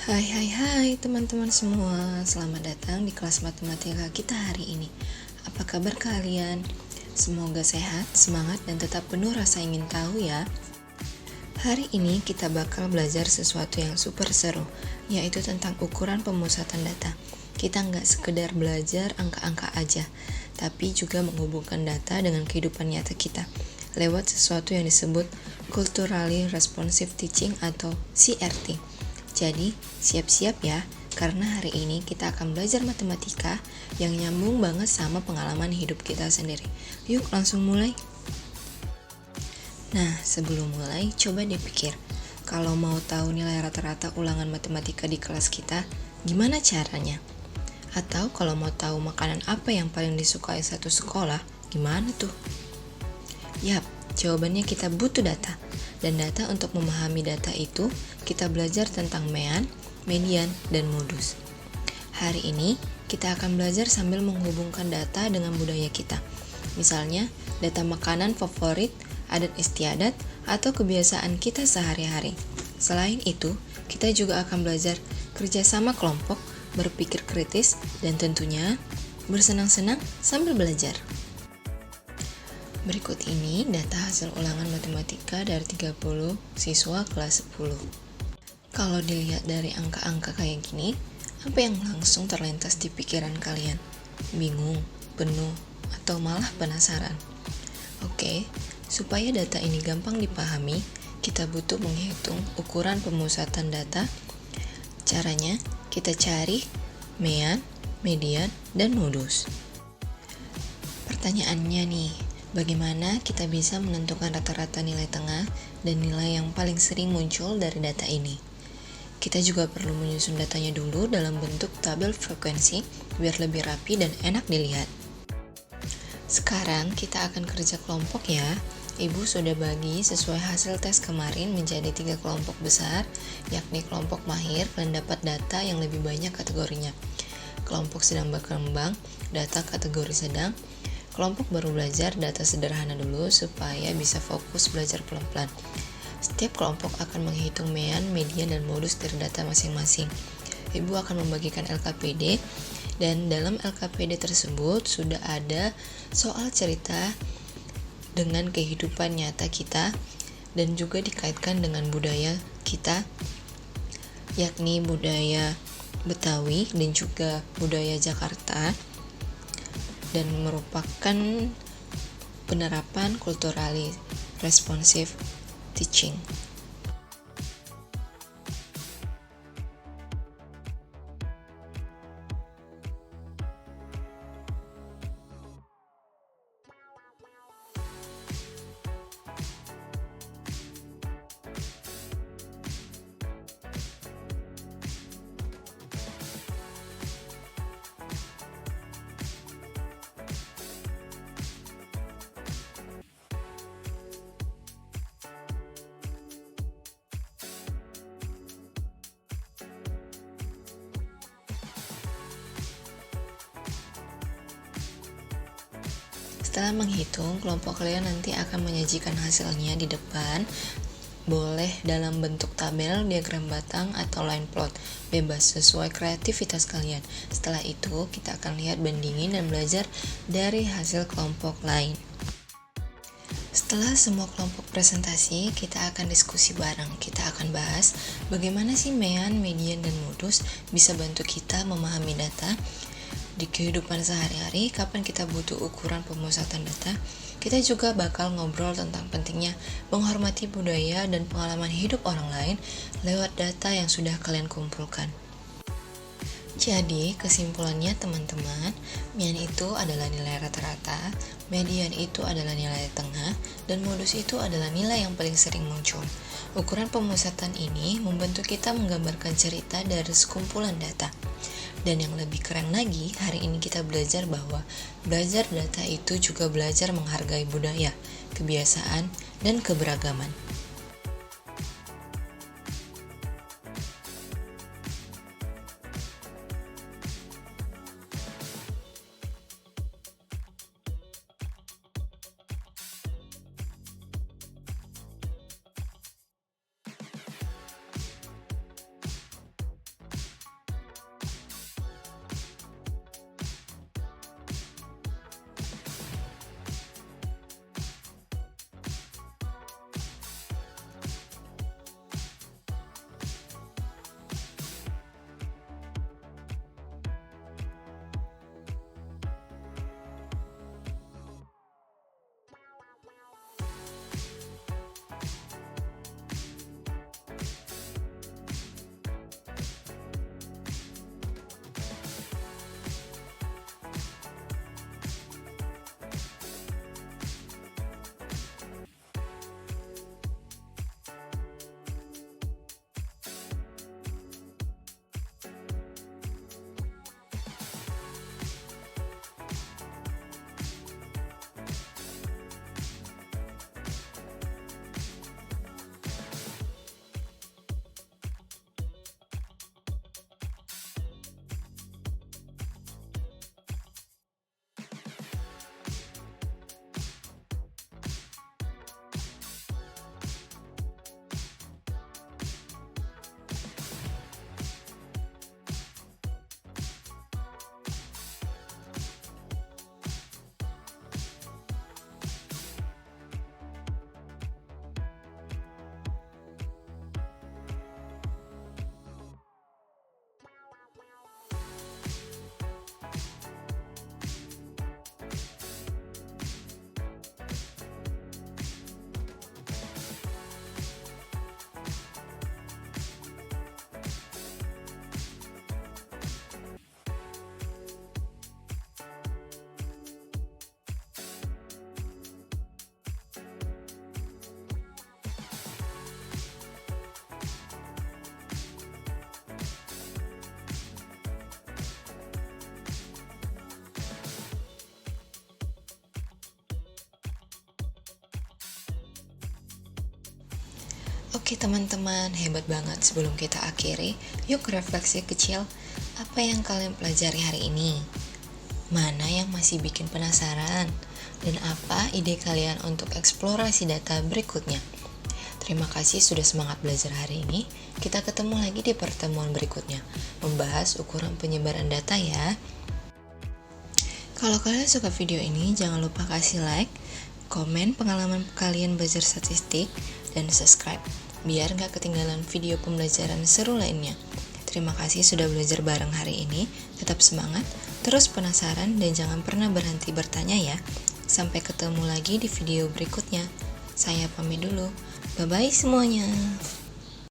Hai teman-teman semua, selamat datang di kelas matematika kita hari ini. Apa kabar kalian? Semoga sehat, semangat, dan tetap penuh rasa ingin tahu ya. Hari ini kita bakal belajar sesuatu yang super seru, yaitu tentang ukuran pemusatan data. Kita nggak sekedar belajar angka-angka aja, tapi juga menghubungkan data dengan kehidupan nyata kita lewat sesuatu yang disebut Culturally Responsive Teaching atau CRT. Jadi, siap-siap ya, karena hari ini kita akan belajar matematika yang nyambung banget sama pengalaman hidup kita sendiri. Yuk langsung mulai. Nah, sebelum mulai, coba dipikir, kalau mau tahu nilai rata-rata ulangan matematika di kelas kita, gimana caranya? Atau kalau mau tahu makanan apa yang paling disukai satu sekolah, gimana tuh? Yap, jawabannya kita butuh data. Dan data untuk memahami data itu, kita belajar tentang mean, median, dan modus. Hari ini, kita akan belajar sambil menghubungkan data dengan budaya kita. Misalnya, data makanan favorit, adat istiadat, atau kebiasaan kita sehari-hari. Selain itu, kita juga akan belajar kerjasama kelompok, berpikir kritis, dan tentunya bersenang-senang sambil belajar. Berikut ini data hasil ulangan matematika dari 30 siswa kelas 10. Kalau dilihat dari angka-angka kayak gini, apa yang langsung terlintas di pikiran kalian? Bingung, penuh, atau malah penasaran? Oke, supaya data ini gampang dipahami, kita butuh menghitung ukuran pemusatan data. Caranya, kita cari mean, median, dan modus. Pertanyaannya nih, bagaimana kita bisa menentukan rata-rata nilai tengah dan nilai yang paling sering muncul dari data ini? Kita juga perlu menyusun datanya dulu dalam bentuk tabel frekuensi biar lebih rapi dan enak dilihat. Sekarang kita akan kerja kelompok ya. Ibu sudah bagi sesuai hasil tes kemarin menjadi 3 kelompok besar, yakni kelompok mahir mendapat data yang lebih banyak kategorinya. Kelompok sedang berkembang, data kategori sedang. Kelompok baru belajar data sederhana dulu supaya bisa fokus belajar pelan-pelan. Setiap kelompok akan menghitung mean, median, dan modus dari data masing-masing. Ibu akan membagikan LKPD, dan dalam LKPD tersebut sudah ada soal cerita dengan kehidupan nyata kita dan juga dikaitkan dengan budaya kita, yakni budaya Betawi dan juga budaya Jakarta, dan merupakan penerapan culturally responsive teaching. Setelah menghitung, kelompok kalian nanti akan menyajikan hasilnya di depan. Boleh dalam bentuk tabel, diagram batang, atau line plot. Bebas sesuai kreativitas kalian. Setelah itu, kita akan lihat bandingin dan belajar dari hasil kelompok lain. Setelah semua kelompok presentasi, kita akan diskusi bareng. Kita akan bahas bagaimana sih mean, median, dan modus bisa bantu kita memahami data di kehidupan sehari-hari. Kapan kita butuh ukuran pemusatan data. Kita juga bakal ngobrol tentang pentingnya menghormati budaya dan pengalaman hidup orang lain lewat data yang sudah kalian kumpulkan. Jadi, kesimpulannya teman-teman, mean itu adalah nilai rata-rata, median itu adalah nilai tengah, dan modus itu adalah nilai yang paling sering muncul. Ukuran pemusatan ini membantu kita menggambarkan cerita dari sekumpulan data. Dan yang lebih keren lagi, hari ini kita belajar bahwa belajar data itu juga belajar menghargai budaya, kebiasaan, dan keberagaman. Oke teman-teman, hebat banget. Sebelum kita akhiri, yuk refleksi kecil. Apa yang kalian pelajari hari ini? Mana yang masih bikin penasaran? Dan apa ide kalian untuk eksplorasi data berikutnya? Terima kasih sudah semangat belajar hari ini. Kita ketemu lagi di pertemuan berikutnya, membahas ukuran penyebaran data ya. Kalau kalian suka video ini, jangan lupa kasih like, komen pengalaman kalian belajar statistik, dan subscribe, biar gak ketinggalan video pembelajaran seru lainnya. Terima kasih sudah belajar bareng hari ini. Tetap semangat, terus penasaran, dan jangan pernah berhenti bertanya ya. Sampai ketemu lagi di video berikutnya. Saya pamit dulu. Bye-bye semuanya.